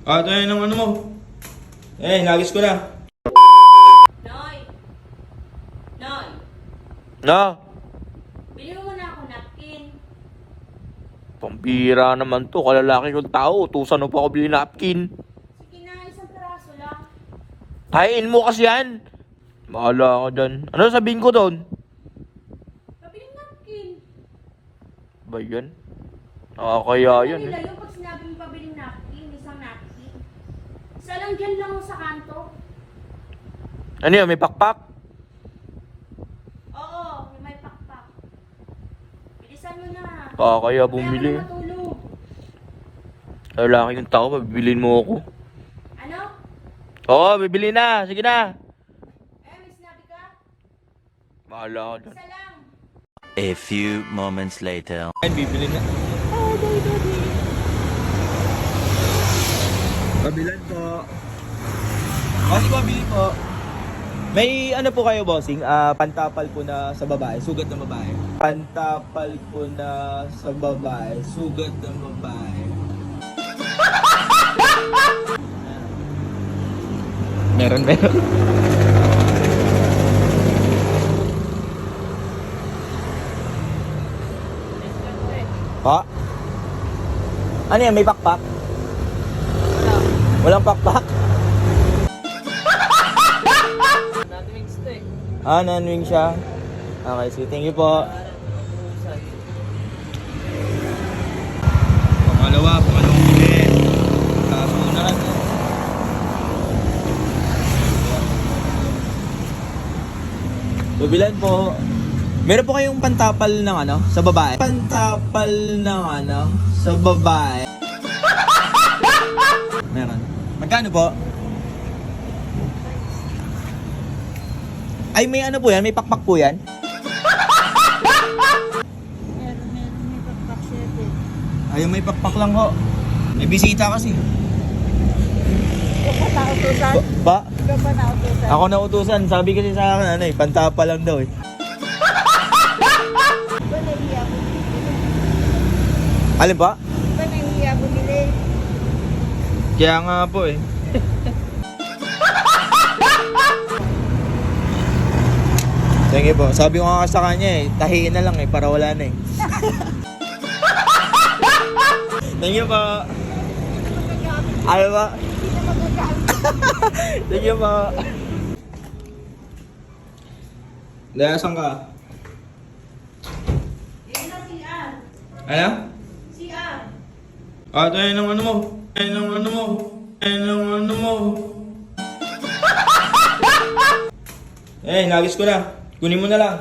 Ah, ito yung ano mo. Nagis ko na. Noy! Noy! Na, Bili mo muna ako napkin. pambira naman to. Kalalaki kong tao. Utusan mo pa ako bili napkin. Sige na, isang piraso lang. Kain mo kasi yan. Bahala ka dyan. Ano sabihin ko doon? Pabiling napkin. Ba yan? Nakakaya yan Nila eh. yung pag sinabi mo pabiling napkin, isang napkin. Isa lang dyan lang sa kanto. Ano yun? May pakpak? Oo, yung may pakpak. Bilisan mo na. Kakaya Kaya bumili. ka na matulog. Lalaki yung tao. Bibilin mo ako. Ano? Oo, bibili na. Sige na. May sinabi ka? Bahala ka dyan. Isa lang. A few moments later. Ay, bibili na. Pabilan po. Bossing, pabili po. May ano po kayo, bossing? Pantapal po na sa babae, sugat ng babae. Pantapal po na sa babae, sugat ng babae. Meron. Ha? Ano yan? May pakpak? Walang pakpak? Non-wing siya. Okay, sige. Thank you po. Pangalawang ulit. Kasunod. Bibilan po. Meron po kayong pantapal ng ano, sa babae? Pantapal ng ano, sa babae. Meron. Magkano po? Ay, may ano po yan? May pakpak po yan? Meron, may pakpak siya din. Ay, may pakpak lang ho. May bisita kasi. Ikaw pa nautusan? Ba? Ikaw pa nautusan? Ako nautusan. Sabi kasi sa akin, ano eh, pantapal lang daw eh. Ba nahiya ko bili? Alin ba? Ba nahiya ko bili? Kaya nga po eh. Thank you po. Sabi ko nga sa kanya eh, tahiin na lang eh, para wala na eh. Thank you po. Ano ba? Thank you po. Daya, saan ka? Yan na CR. Ano? CR. Ah, ito yung ano mo. Ayun ang ano mo. Ayun ang ano mo. Nagis ko na. Kunin mo na lang.